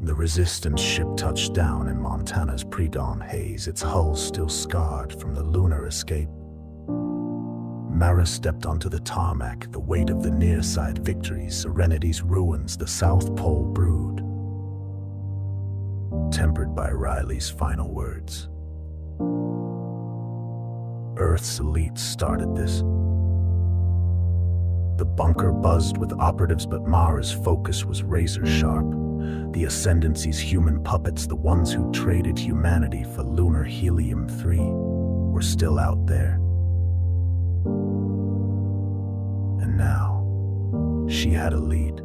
The Resistance ship touched down in Montana's pre-dawn haze, its hull still scarred from the Lunar escape. Mara stepped onto the tarmac, the weight of the near-side victories, Serenity's ruins, the South Pole brood. Tempered by Riley's final words. Earth's elites started this. The bunker buzzed with operatives, but Mara's focus was razor-sharp. The Ascendancy's human puppets, the ones who traded humanity for lunar helium-3, were still out there. And now, she had a lead.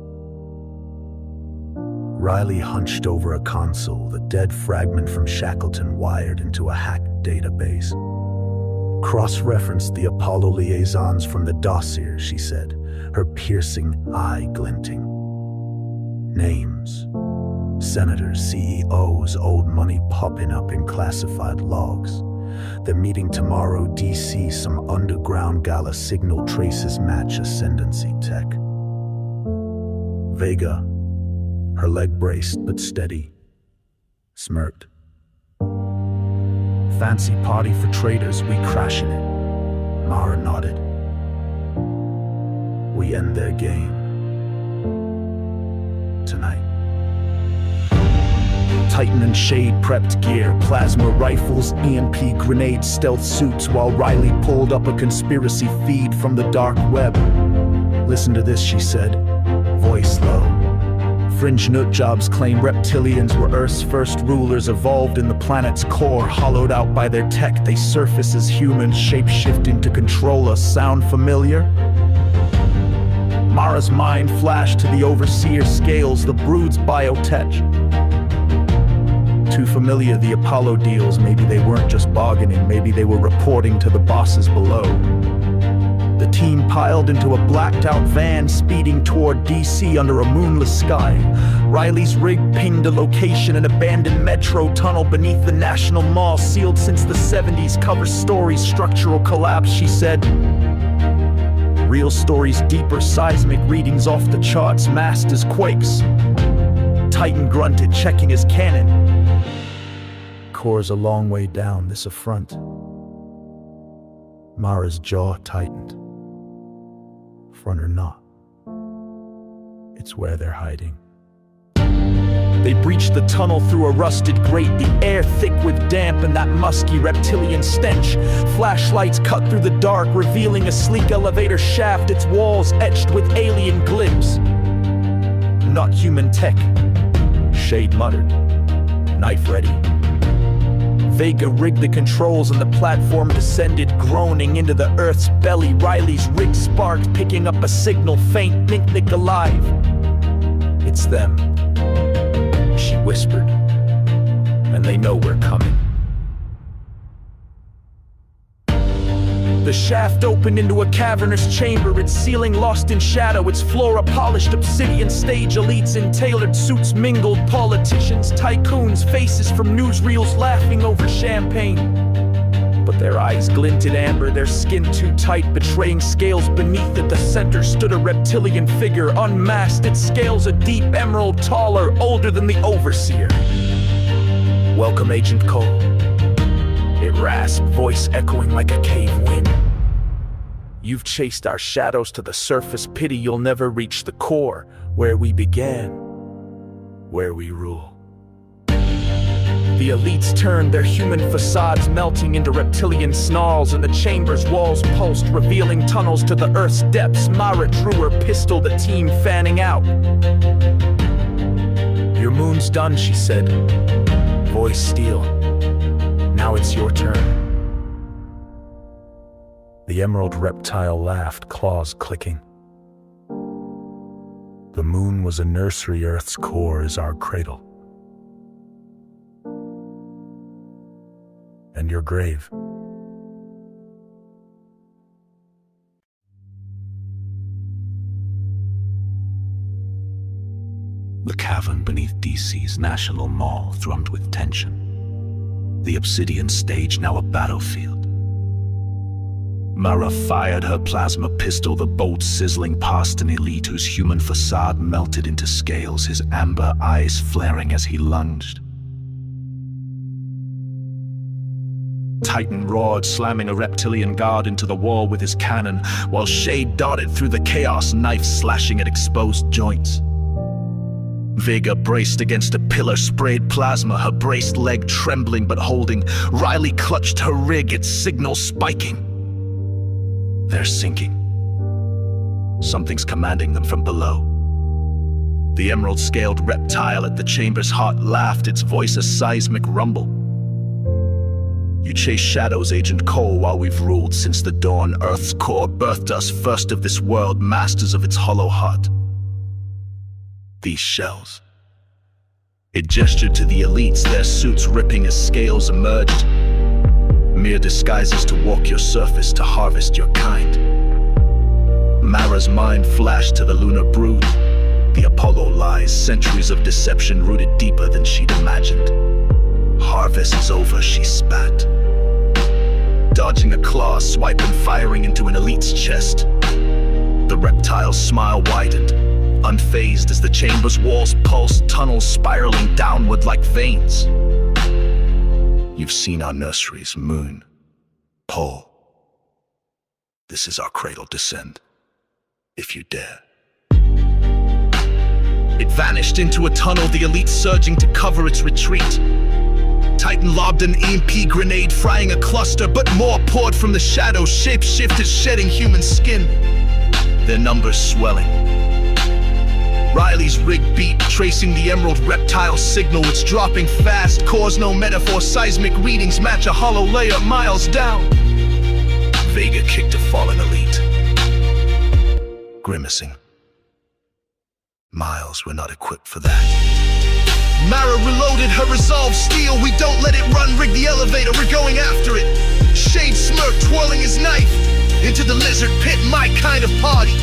Riley hunched over a console, the dead fragment from Shackleton wired into a hacked database. Cross-referenced the Apollo liaisons from the dossier, she said, her piercing eye glinting. Names. Senators, CEOs, old money popping up in classified logs. The meeting tomorrow, DC, some underground gala signal traces match Ascendancy tech. Vega, her leg braced but steady, smirked. Fancy party for traders, we crashing it. Mara nodded. We end their game. Tonight. Titan and Shade prepped gear, plasma rifles, EMP grenades, stealth suits, while Riley pulled up a conspiracy feed from the dark web. Listen to this, she said, voice low. Fringe nutjobs claim reptilians were Earth's first rulers, evolved in the planet's core. Hollowed out by their tech, they surface as humans, shape-shifting to control us. Sound familiar? Mara's mind flashed to the overseer scales, the brood's biotech. Too familiar, the Apollo deals. Maybe they weren't just bargaining, maybe they were reporting to the bosses below. The team piled into a blacked-out van, speeding toward DC under a moonless sky. Riley's rig pinged a location, an abandoned metro tunnel beneath the National Mall, sealed since the 70s. Cover stories, structural collapse, she said. Real stories, deeper, seismic readings off the charts, masked as quakes. Titan grunted, checking his cannon. Core's a long way down, this affront. Mara's jaw tightened. Front or not, it's where they're hiding. They breached the tunnel through a rusted grate, the air thick with damp and that musky reptilian stench. Flashlights cut through the dark, revealing a sleek elevator shaft, its walls etched with alien glyphs. Not human tech, Shade muttered. Knife ready. Vega rigged the controls and the platform descended, groaning into the Earth's belly. Riley's rig sparked, picking up a signal faint, Nick alive. It's them, she whispered, and they know we're coming. The shaft opened into a cavernous chamber, its ceiling lost in shadow, its floor a polished obsidian stage. Elites in tailored suits mingled, politicians, tycoons, faces from newsreels laughing over champagne. But their eyes glinted amber, their skin too tight, betraying scales beneath. At the center stood a reptilian figure, unmasked, its scales a deep emerald, taller, older than the overseer. Welcome, Agent Cole. It rasped, voice echoing like a cave wind. You've chased our shadows to the surface, pity you'll never reach the core, where we began, where we rule. The elites turned, their human facades melting into reptilian snarls, and the chamber's walls pulsed, revealing tunnels to the Earth's depths. Mara drew her pistol, the team fanning out. Your moon's done, she said, voice steel. Now it's your turn. The emerald reptile laughed, claws clicking. The moon was a nursery, Earth's core is our cradle. And your grave. The cavern beneath DC's National Mall thrummed with tension. The obsidian stage now a battlefield. Mara fired her plasma pistol, the bolt sizzling past an elite whose human facade melted into scales, his amber eyes flaring as he lunged. Titan roared, slamming a reptilian guard into the wall with his cannon, while Shade darted through the chaos, knife slashing at exposed joints. Vega braced against a pillar, sprayed plasma, her braced leg trembling but holding. Riley clutched her rig, its signal spiking. They're sinking. Something's commanding them from below. The emerald-scaled reptile at the chamber's heart laughed, its voice a seismic rumble. You chase shadows, Agent Cole, while we've ruled since the dawn. Earth's core birthed us, first of this world, masters of its hollow heart. These shells. It gestured to the elites, their suits ripping as scales emerged. Mere disguises to walk your surface, to harvest your kind. Mara's mind flashed to the lunar brood. The Apollo lies, centuries of deception rooted deeper than she'd imagined. Harvest's over, she spat. Dodging a claw, swiping, firing into an elite's chest. The reptile's smile widened, unfazed as the chamber's walls pulsed, tunnels spiraling downward like veins. You've seen our nurseries, Moon, Pole. This is our cradle, descend, if you dare. It vanished into a tunnel, the elite surging to cover its retreat. Titan lobbed an EMP grenade, frying a cluster, but more poured from the shadows, shapeshifters shedding human skin, their numbers swelling. Riley's rig beat, tracing the emerald reptile signal. It's dropping fast, cause no metaphor, seismic readings match a hollow layer miles down. Vega kicked a fallen elite, grimacing. Miles, we're not equipped for that. Mara reloaded her resolve steel. We don't let it run, rig the elevator, we're going after it. Shade smirked, twirling his knife. Into the lizard pit, my kind of party.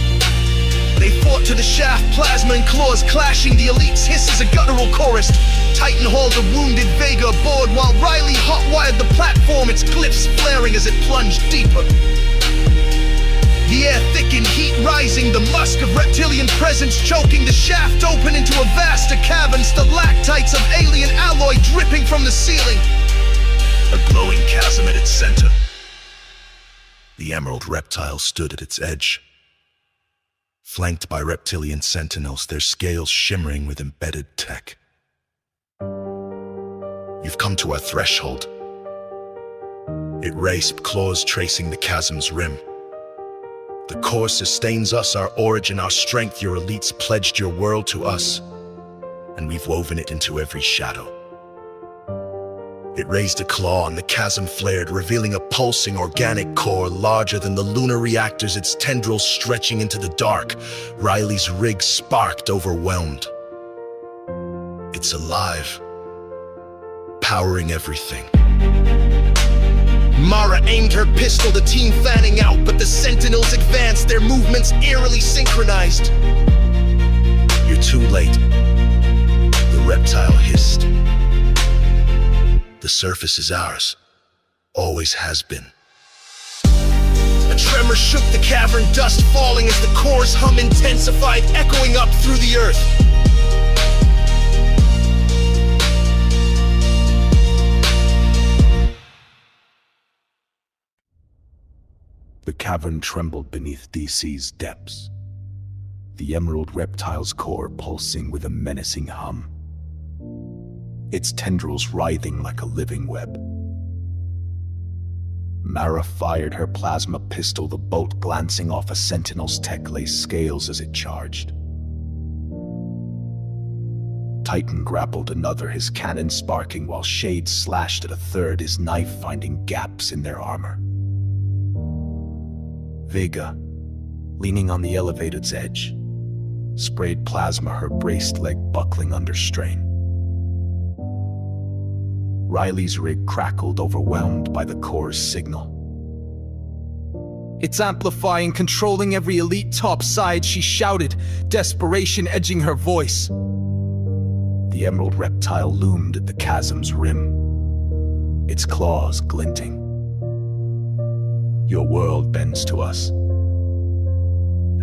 They fought to the shaft, plasma and claws clashing. The elites hiss as a guttural chorus. Titan hauled a wounded Vega aboard, while Riley hot-wired the platform, its glyphs flaring as it plunged deeper. The air thick in heat rising, the musk of reptilian presence choking the shaft open into a vast cavern, stalactites of alien alloy dripping from the ceiling. A glowing chasm at its center. The emerald reptile stood at its edge, flanked by reptilian sentinels, their scales shimmering with embedded tech. You've come to our threshold. It raced, claws tracing the chasm's rim. The core sustains us, our origin, our strength. Your elites pledged your world to us, and we've woven it into every shadow. It raised a claw and the chasm flared, revealing a pulsing organic core larger than the lunar reactors, its tendrils stretching into the dark. Riley's rig sparked, overwhelmed. It's alive, powering everything. Mara aimed her pistol, the team fanning out, but the sentinels advanced, their movements eerily synchronized. You're too late, the reptile hissed. The surface is ours, always has been. A tremor shook the cavern, dust falling as the core's hum intensified, echoing up through the earth. The cavern trembled beneath DC's depths, the emerald reptile's core pulsing with a menacing hum, its tendrils writhing like a living web. Mara fired her plasma pistol, the bolt glancing off a sentinel's tech-laced scales as it charged. Titan grappled another, his cannon sparking, while Shade slashed at a third, his knife finding gaps in their armor. Vega, leaning on the elevator's edge, sprayed plasma, her braced leg buckling under strain. Riley's rig crackled, overwhelmed by the core's signal. It's amplifying, controlling every elite topside, she shouted, desperation edging her voice. The emerald reptile loomed at the chasm's rim, its claws glinting. Your world bends to us,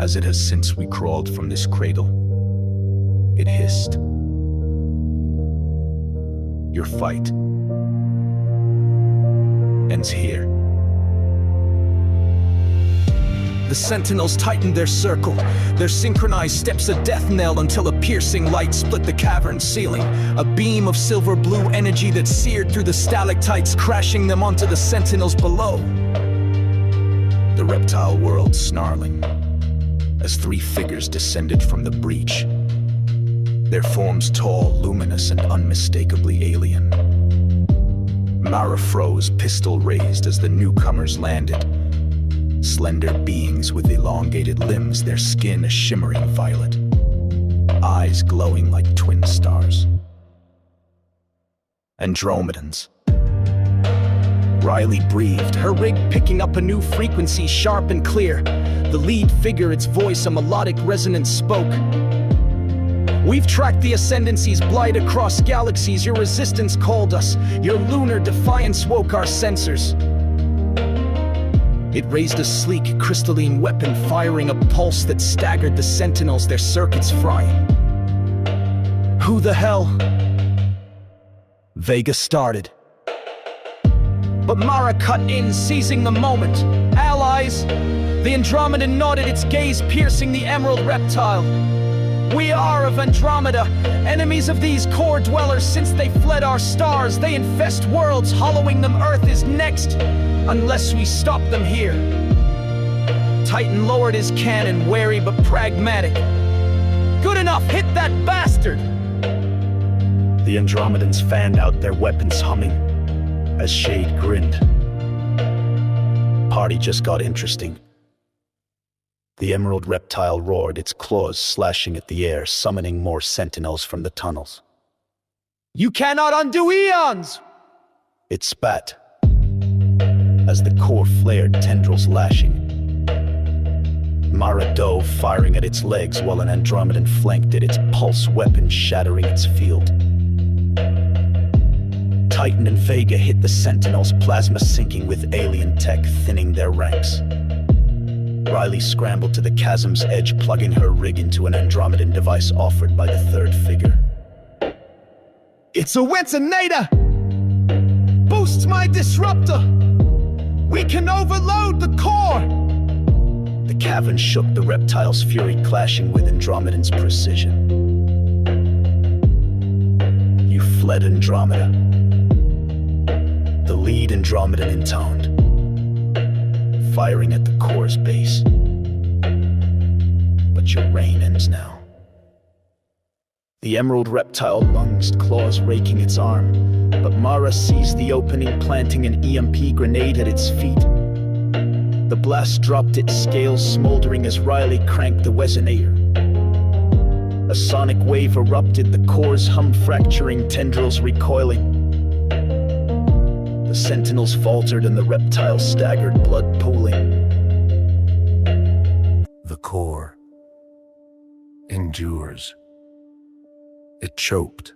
as it has since we crawled from this cradle. It hissed. Your fight ends here. The sentinels tightened their circle, their synchronized steps a death knell until a piercing light split the cavern ceiling, a beam of silver blue energy that seared through the stalactites, crashing them onto the sentinels below. The reptile world snarling as three figures descended from the breach, their forms tall, luminous, and unmistakably alien. Mara froze, pistol raised as the newcomers landed. Slender beings with elongated limbs, their skin a shimmering violet, eyes glowing like twin stars. Andromedans. Riley breathed, her rig picking up a new frequency, sharp and clear. The lead figure, its voice a melodic resonance, spoke. We've tracked the Ascendancy's blight across galaxies. Your resistance called us. Your lunar defiance woke our sensors. It raised a sleek, crystalline weapon, firing a pulse that staggered the sentinels, their circuits frying. Who the hell? Vega started. But Mara cut in, seizing the moment. Allies! The Andromedan nodded, its gaze piercing the emerald reptile. We are of Andromeda, enemies of these core dwellers. Since they fled our stars, they infest worlds, hollowing them. Earth is next, unless we stop them here. Titan lowered his cannon, wary but pragmatic. Good enough, hit that bastard! The Andromedans fanned out, their weapons humming, as Shade grinned. Party just got interesting. The emerald reptile roared, its claws slashing at the air, summoning more sentinels from the tunnels. You cannot undo eons! It spat, as the core flared, tendrils lashing. Mara dove, firing at its legs, while an Andromedan flanked it, its pulse weapon shattering its field. Titan and Vega hit the sentinels, plasma sinking with alien tech, thinning their ranks. Riley scrambled to the chasm's edge, plugging her rig into an Andromedan device offered by the third figure. It's a resonator! Boosts my disruptor! We can overload the core! The cavern shook, the reptile's fury clashing with Andromedan's precision. You fled, Andromeda. The lead Andromedan intoned, firing at the core's base. But your reign ends now. The emerald reptile lunged, claws raking its arm, but Mara seized the opening, planting an EMP grenade at its feet. The blast dropped, its scales smoldering as Riley cranked the resonator. A sonic wave erupted, the core's hum fracturing, tendrils recoiling. The sentinels faltered and the reptile staggered, blood pooling. The core endures. It choked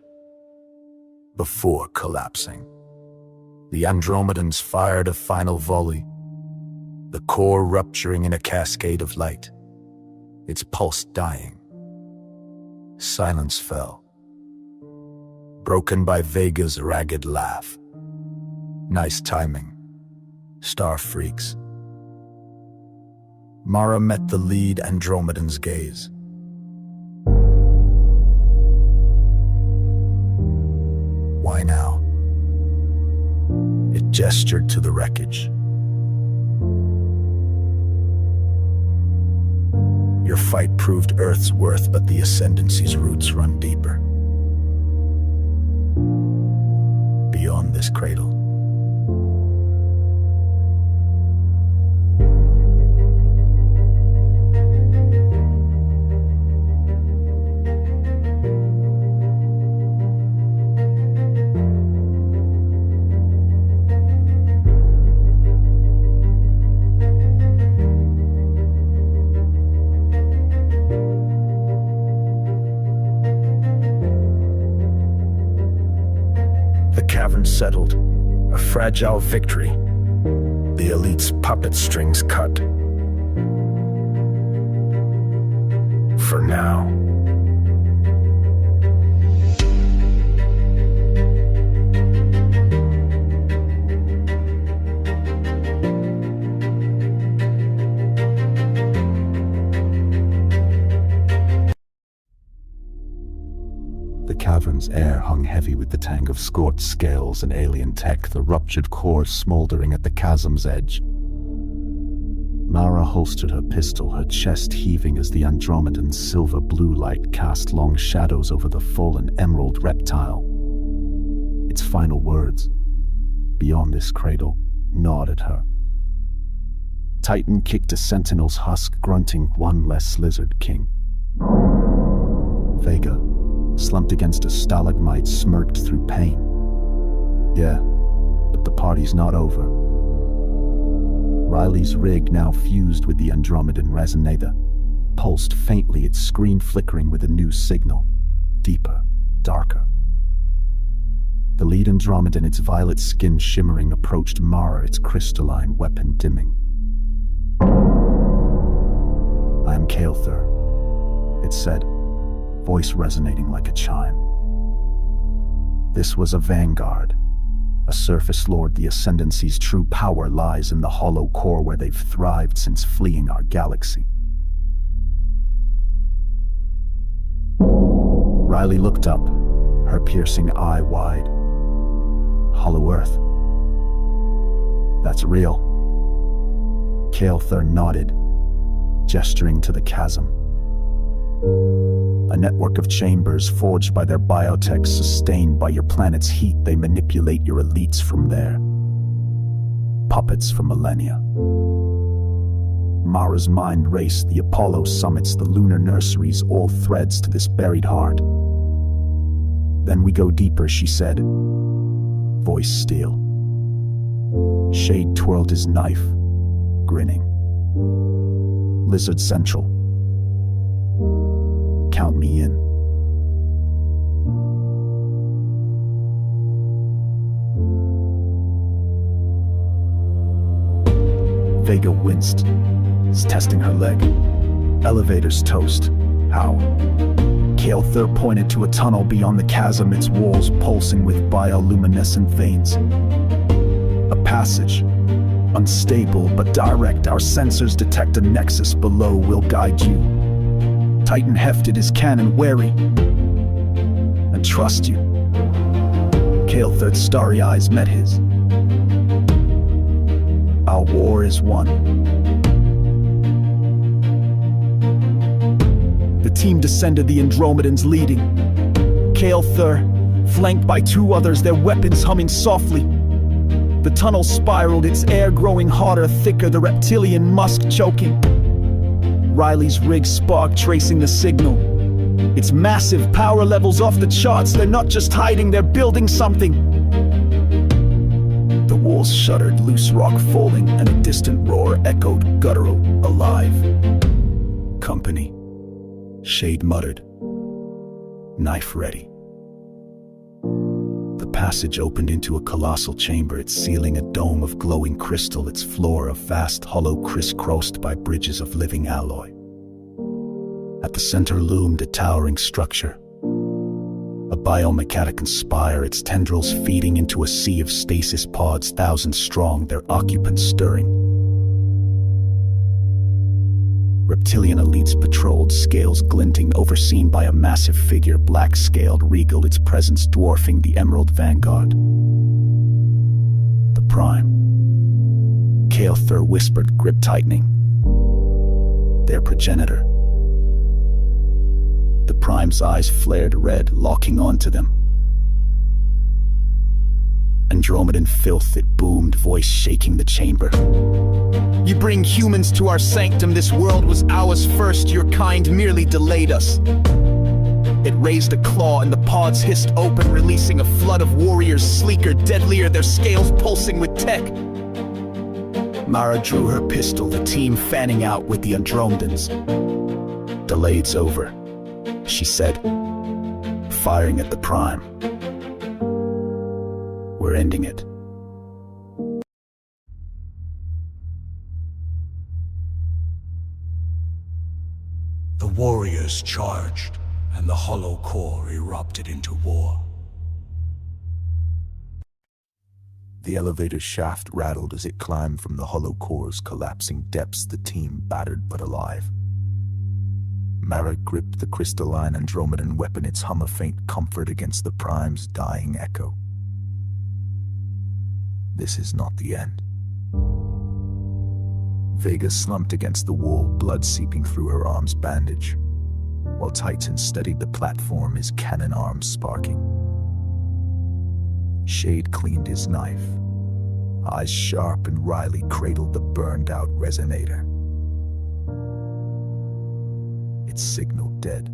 before collapsing. The Andromedans fired a final volley, the core rupturing in a cascade of light, its pulse dying. Silence fell, broken by Vega's ragged laugh. Nice timing, star freaks. Mara met the lead Andromedan's gaze. Why now? It gestured to the wreckage. Your fight proved Earth's worth, but the Ascendancy's roots run deeper. Beyond this cradle. The cavern settled, a fragile victory. the elite's puppet strings cut. For now. The cavern's air hung heavy with the tang of scorched scales and alien tech, the ruptured cores smoldering at the chasm's edge. Mara holstered her pistol, her chest heaving as the Andromedan's silver-blue light cast long shadows over the full and emerald reptile. Its final words, beyond this cradle, gnawed at her. Titan kicked a sentinel's husk, grunting, "One less lizard king." Vega, slumped against a stalagmite, smirked through pain. Yeah, but the party's not over. Riley's rig, now fused with the Andromedan resonator, pulsed faintly, its screen flickering with a new signal. Deeper, darker. The lead Andromedan, its violet skin shimmering, approached Mara, its crystalline weapon dimming. "I am Kael'thir," it said, voice resonating like a chime. This was a vanguard, a surface lord. The Ascendancy's true power lies in the hollow core where they've thrived since fleeing our galaxy. Riley looked up, her piercing eye wide. "Hollow Earth. That's real." Kael'thir nodded, gesturing to the chasm. "A network of chambers forged by their biotech, sustained by your planet's heat. They manipulate your elites from there. Puppets for millennia." Mara's mind raced. The Apollo summits, the lunar nurseries, all threads to this buried heart. "Then we go deeper," she said, voice steel. Shade twirled his knife, grinning. "Lizard Central. Count me in." Vega winced, testing her leg. "Elevators toast. How?" Kael'thir pointed to a tunnel beyond the chasm, its walls pulsing with bioluminescent veins. "A passage. Unstable but direct. Our sensors detect a nexus below. We'll guide you." Titan hefted his cannon, wary. "And trust you." Kael'thir's starry eyes met his. "Our war is won." The team descended, the Andromedans leading. Kael'thir, flanked by two others, their weapons humming softly. The tunnel spiraled, its air growing hotter, thicker, the reptilian musk choking. Riley's rig sparked, tracing the signal. Its massive power levels off the charts. They're not just hiding, they're building something. The walls shuddered, loose rock falling, and a distant roar echoed, guttural, alive. "Company," Shade muttered. "Knife ready." The passage opened into a colossal chamber, its ceiling a dome of glowing crystal, its floor a vast hollow crisscrossed by bridges of living alloy. At the center loomed a towering structure, a biomechanical spire, its tendrils feeding into a sea of stasis pods, thousands strong, their occupants stirring. Reptilian elites patrolled, scales glinting, overseen by a massive figure, black-scaled, regal, its presence dwarfing the emerald vanguard. "The Prime," Kael'thir whispered, grip tightening. "Their progenitor." The Prime's eyes flared red, locking onto them. Andromedan filth, it boomed, voice shaking the chamber. "You bring humans to our sanctum. This world was ours first. Your kind merely delayed us." It raised a claw and the pods hissed open, releasing a flood of warriors, sleeker, deadlier, their scales pulsing with tech. Mara drew her pistol, the team fanning out with the Andromedans. "Delayed's over," she said, firing at the Prime. "We're ending it." warriors charged, and the hollow core erupted into war. The elevator shaft rattled as it climbed from the hollow core's collapsing depths, the team battered but alive. Mara gripped the crystalline Andromedan weapon, its hum a faint comfort against the Prime's dying echo. This is not the end. Vega slumped against the wall, blood seeping through her arm's bandage, while Titan studied the platform, his cannon arms sparking. Shade cleaned his knife. Eyes sharp, and Riley cradled the burned-out resonator. Its signal dead.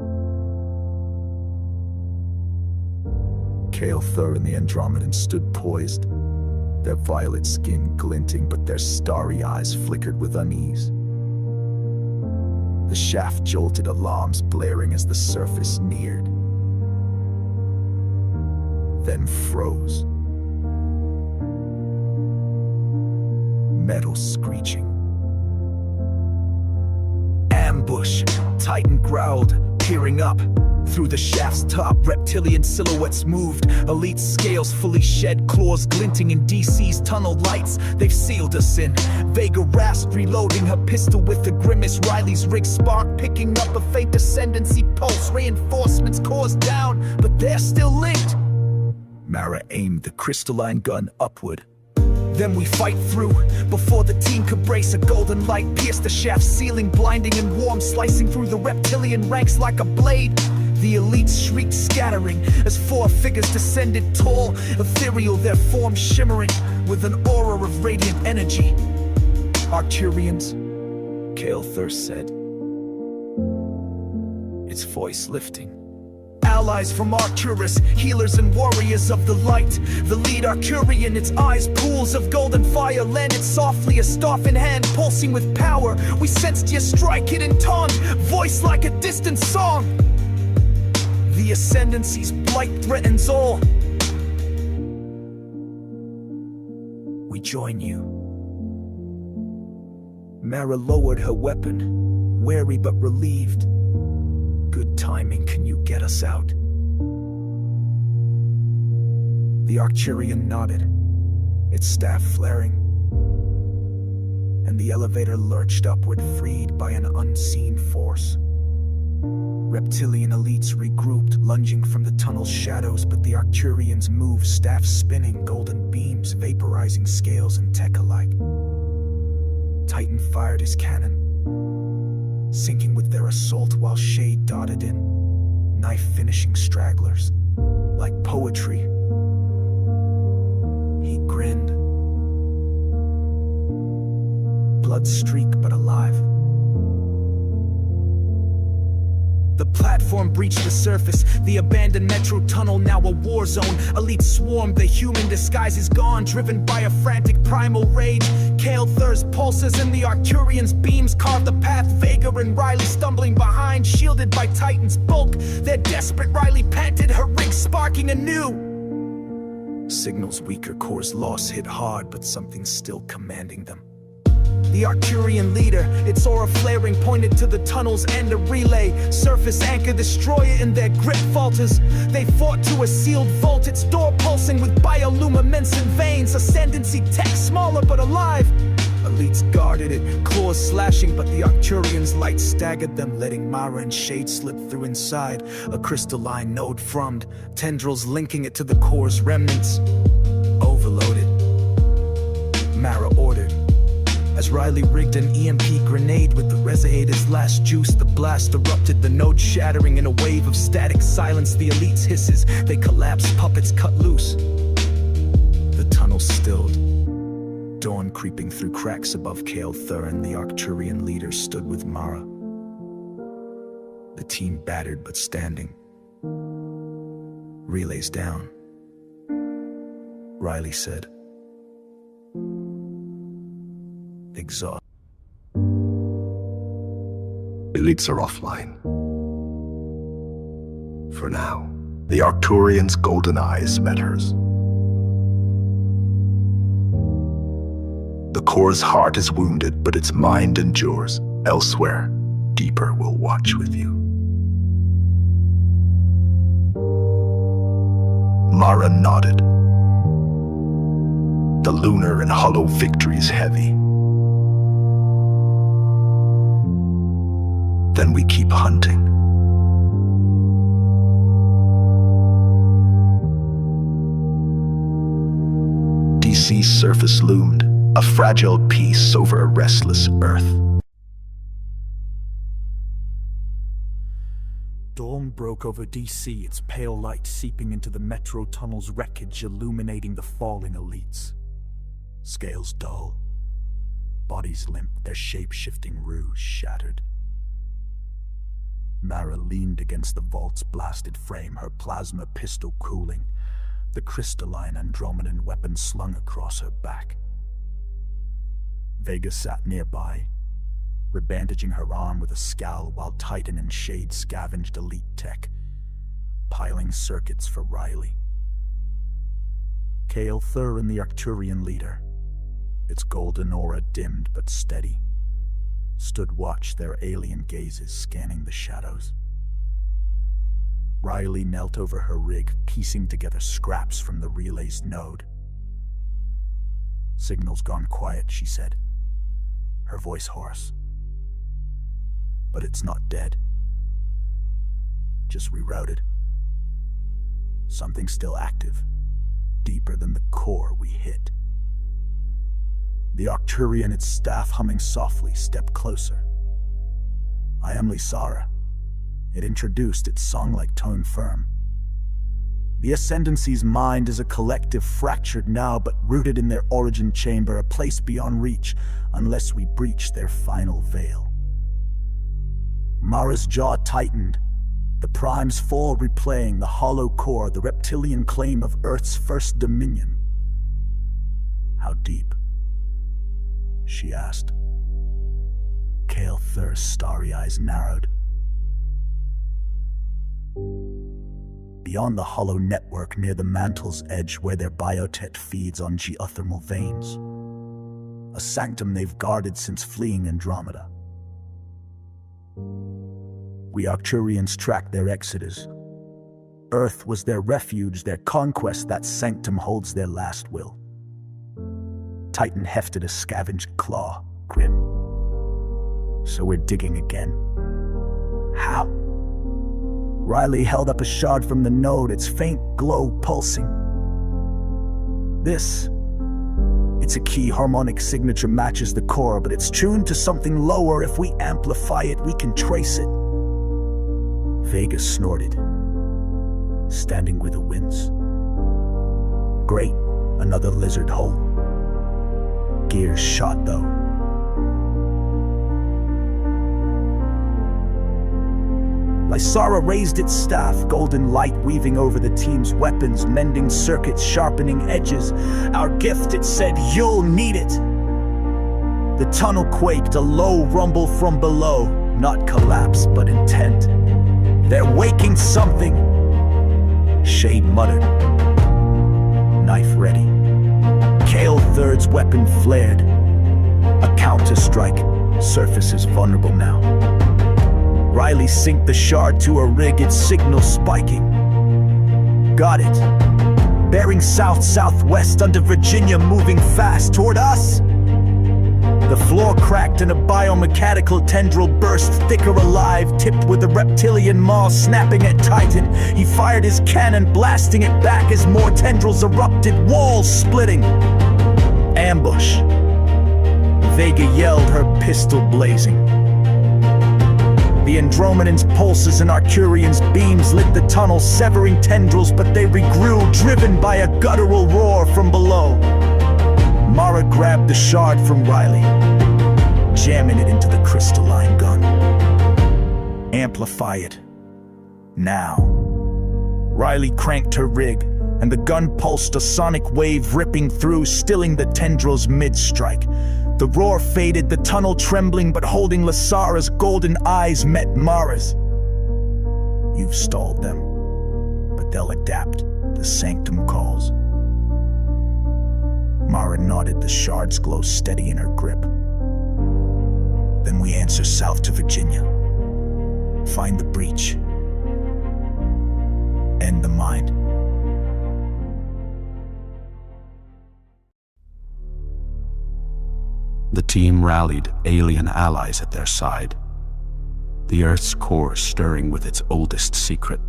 Kael'thir and the Andromedan stood poised, their violet skin glinting, but their starry eyes flickered with unease. The shaft jolted, alarms blaring as the surface neared, then froze. Metal screeching. Ambush! Titan growled, peering up. Through the shaft's top, reptilian silhouettes moved. Elite scales fully shed, claws glinting in DC's tunnel lights. They've sealed us in. Vega rasped, reloading her pistol with a grimace. Riley's rig spark, picking up a faint ascendancy pulse. Reinforcements cores down, but they're still linked. Mara aimed the crystalline gun upward. Then we fight through. Before the team could brace, a golden light pierced the shaft's ceiling, blinding and warm, slicing through the reptilian ranks like a blade. The elites shrieked, scattering, as four figures descended tall, ethereal, their forms shimmering with an aura of radiant energy. Arcturians, Kael'thir said, its voice lifting. Allies from Arcturus, healers and warriors of the light. The lead Arcturian, its eyes pools of golden fire, landed softly, a staff in hand, pulsing with power. We sensed your strike, it intoned, voice like a distant song. The Ascendancy's blight threatens all. We join you. Mara lowered her weapon, wary but relieved. Good timing, can you get us out? The Arcturian nodded, its staff flaring, and the elevator lurched upward, freed by an unseen force. Reptilian elites regrouped, lunging from the tunnel's shadows, but the Arcturians moved, staff spinning, golden beams vaporizing scales and tech alike. Titan fired his cannon, sinking with their assault while Shade dotted in, knife finishing stragglers. Like poetry, he grinned. Blood streak but alive. The platform breached the surface, the abandoned metro tunnel now a war zone. Elite swarmed, the human disguise is gone, driven by a frantic primal rage. Kael'thir's pulses and the Arcturian's beams carved the path. Vega and Riley stumbling behind, shielded by Titan's bulk. They're desperate, Riley panted, her rig sparking anew. Signals weaker, core's loss hit hard, but something's still commanding them. The Arcturian leader, its aura flaring, pointed to the tunnel's end, a relay. Surface anchor, destroyer in their grip falters. They fought to a sealed vault, its door pulsing with bioluminescent veins. Ascendancy tech, smaller but alive. Elites guarded it, claws slashing, but the Arcturian's light staggered them, letting Mara and Shade slip through inside. A crystalline node frummed, tendrils linking it to the core's remnants. Overloaded, Mara ordered. As Riley rigged an EMP grenade with the resonator's last juice, the blast erupted, the node shattering in a wave of static silence. The elites' hisses, they collapsed, puppets cut loose. The tunnel stilled, dawn creeping through cracks above Kael'thir, and the Arcturian leader stood with Mara. The team battered but standing. Relays down. Riley said, exhaust. Elites are offline. For now. The Arcturian's golden eyes met hers. The core's heart is wounded, but its mind endures. Elsewhere, Deeper will watch with you. Mara nodded. The lunar and hollow victory's heavy. Then we keep hunting. DC's surface loomed, a fragile piece over a restless earth. Dawn broke over DC, its pale light seeping into the metro tunnel's wreckage, illuminating the falling elites. Scales dull, bodies limp, their shape-shifting rouge shattered. Mara leaned against the vault's blasted frame, her plasma pistol cooling, the crystalline Andromedan weapon slung across her back. Vega sat nearby, rebandaging her arm with a scowl while Titan and Shade scavenged elite tech, piling circuits for Riley. Kael'thir and the Arcturian leader, its golden aura dimmed but steady, stood watch, their alien gazes scanning the shadows. Riley knelt over her rig, piecing together scraps from the relay's node. "Signal's gone quiet," she said, her voice hoarse. "But it's not dead. Just rerouted. Something still active, deeper than the core we hit." The Arcturian, its staff humming softly, stepped closer. "I am Lysara." It introduced, its song-like tone firm. "The Ascendancy's mind is a collective, fractured now, but rooted in their origin chamber, a place beyond reach, unless we breach their final veil." Mara's jaw tightened, the prime's fall replaying the hollow core, the reptilian claim of Earth's first dominion. "How deep?" she asked. Kael'thir's starry eyes narrowed. "Beyond the hollow network near the mantle's edge where their biotech feeds on geothermal veins. A sanctum they've guarded since fleeing Andromeda. We Arcturians tracked their exodus. Earth was their refuge, their conquest. That sanctum holds their last will." Titan hefted a scavenged claw, grim. "So we're digging again." "How?" Riley held up a shard from the node, its faint glow pulsing. It's a key harmonic signature, matches the core, but it's tuned to something lower. If we amplify it, we can trace it." Vega snorted, standing with a wince. "Great, another lizard hole. Gears shot, though." Lysara raised its staff, golden light weaving over the team's weapons, mending circuits, sharpening edges. "Our gift," it said, "you'll need it." The tunnel quaked, a low rumble from below, not collapse, but intent. "They're waking something," Shade muttered. Knife ready. Kael'thir's weapon flared. A counter-strike. Surface is vulnerable now. Riley synced the shard to her rig, its signal spiking. "Got it. Bearing south-southwest under Virginia, moving fast toward us." The floor cracked and a biomechanical tendril burst, thicker alive, tipped with a reptilian maw snapping at Titan. He fired his cannon, blasting it back as more tendrils erupted, walls splitting. "Ambush!" Vega yelled, her pistol blazing. The Andromedan's pulses and Arcturian's beams lit the tunnel, severing tendrils, but they regrew, driven by a guttural roar from below. Mara grabbed the shard from Riley, jamming it into the crystalline gun. "Amplify it. Now." Riley cranked her rig, and the gun pulsed, a sonic wave ripping through, stilling the tendrils mid-strike. The roar faded, the tunnel trembling but holding. Lysara's golden eyes met Mara's. "You've stalled them, but they'll adapt. The sanctum calls." Mara nodded, the shards glow steady in her grip. "Then we answer south to Virginia. Find the breach. End the mind." The team rallied, alien allies at their side, the Earth's core stirring with its oldest secret.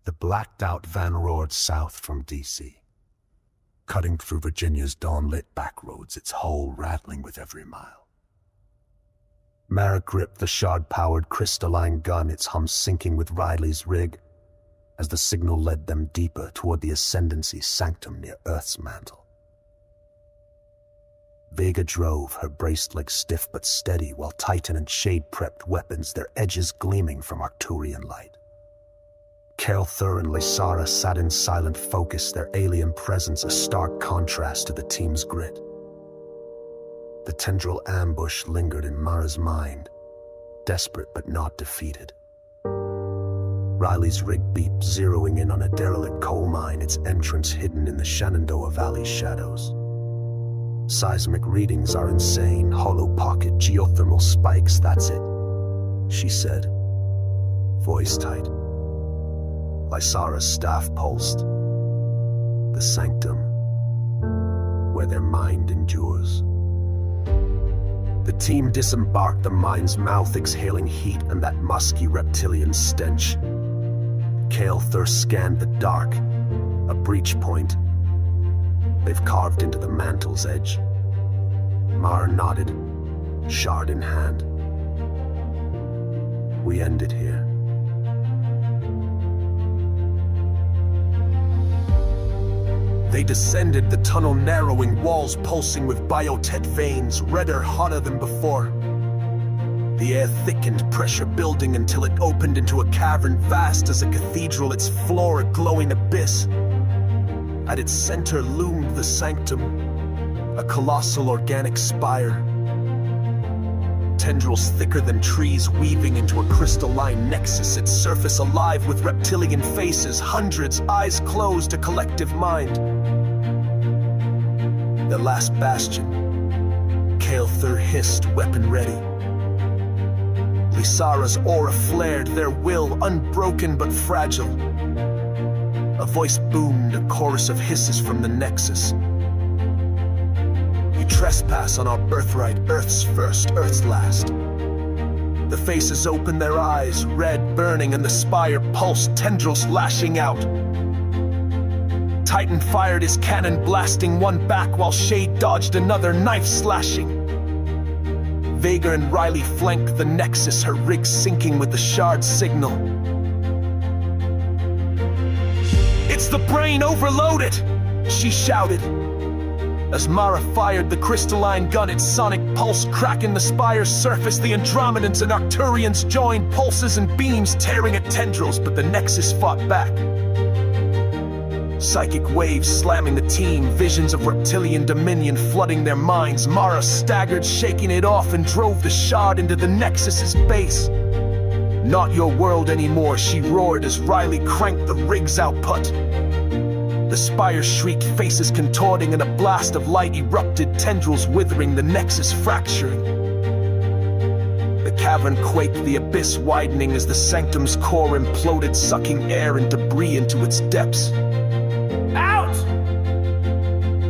The blacked-out van roared south from D.C., cutting through Virginia's dawn-lit backroads, its hull rattling with every mile. Mara gripped the shard-powered crystalline gun, its hum syncing with Riley's rig, as the signal led them deeper toward the Ascendancy sanctum near Earth's mantle. Vega drove, her braced legs stiff but steady, while Titan and Shade prepped weapons, their edges gleaming from Arcturian light. Kael'thir and Lysara sat in silent focus, their alien presence a stark contrast to the team's grit. The tendril ambush lingered in Mara's mind, desperate but not defeated. Riley's rig beeped, zeroing in on a derelict coal mine, its entrance hidden in the Shenandoah Valley shadows. Seismic readings are insane, hollow pocket, geothermal spikes, that's it, she said, voice tight. Lysara's staff pulsed. The sanctum, where their mind endures. The team disembarked, the mine's mouth exhaling heat and that musky reptilian stench. Kael'thir scanned the dark, a breach point. They've carved into the mantle's edge. Mara nodded, shard in hand. We end it here. They descended, the tunnel narrowing, walls pulsing with biotech veins, redder, hotter than before. The air thickened, pressure building until it opened into a cavern vast as a cathedral, its floor a glowing abyss. At its center loomed the sanctum, a colossal organic spire. Tendrils thicker than trees weaving into a crystalline nexus, its surface alive with reptilian faces, hundreds, eyes closed, a collective mind. The last bastion, Kael'thir hissed, weapon ready. Lysara's aura flared, their will unbroken but fragile. A voice boomed, a chorus of hisses from the nexus. You trespass on our birthright, Earth's first, Earth's last. The faces opened their eyes, red burning, and the spire pulsed, tendrils lashing out. Titan fired his cannon, blasting one back while Shade dodged another, knife slashing. Vega and Riley flanked the nexus, her rig syncing with the shard signal. It's the brain, overload it! She shouted. As Mara fired the crystalline gun, its sonic pulse cracking the spire's surface, the Andromedans and Arcturians joined, pulses and beams tearing at tendrils, but the nexus fought back. Psychic waves slamming the team, visions of reptilian dominion flooding their minds. Mara staggered, shaking it off, and drove the shard into the nexus's base. Not your world anymore, she roared as Riley cranked the rig's output. The spire shrieked, faces contorting, and a blast of light erupted, tendrils withering, the nexus fracturing. The cavern quaked, the abyss widening as the sanctum's core imploded, sucking air and debris into its depths. Out!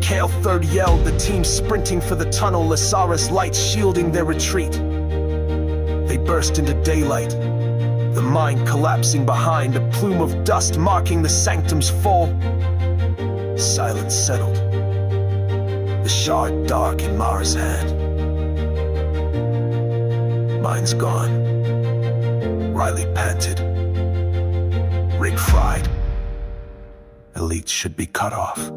Kael'thir yelled, the team sprinting for the tunnel, Lysara's lights shielding their retreat. They burst into daylight, the mine collapsing behind, a plume of dust marking the sanctum's fall. Silence settled, the shard dark in Mara's hand. Mine's gone, Riley panted. Rig fried. Elites should be cut off.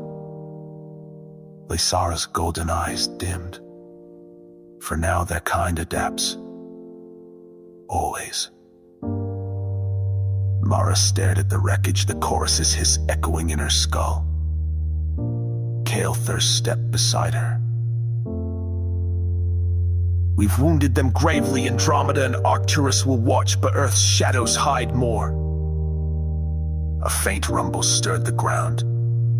Lysara's golden eyes dimmed. For now, their kind adapts. Always. Mara stared at the wreckage, the chorus's hiss echoing in her skull. Kael'thir stepped beside her. We've wounded them gravely, Andromeda and Arcturus will watch, but Earth's shadows hide more. A faint rumble stirred the ground.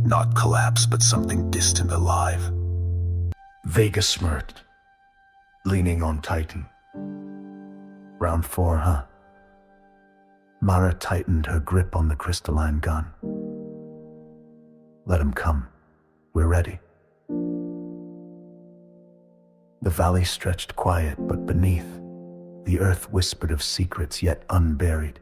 Not collapse, but something distant alive. Vega smirked, leaning on Titan. Round 4, huh? Mara tightened her grip on the crystalline gun. Let him come. We're ready. The valley stretched quiet, but beneath, the earth whispered of secrets yet unburied.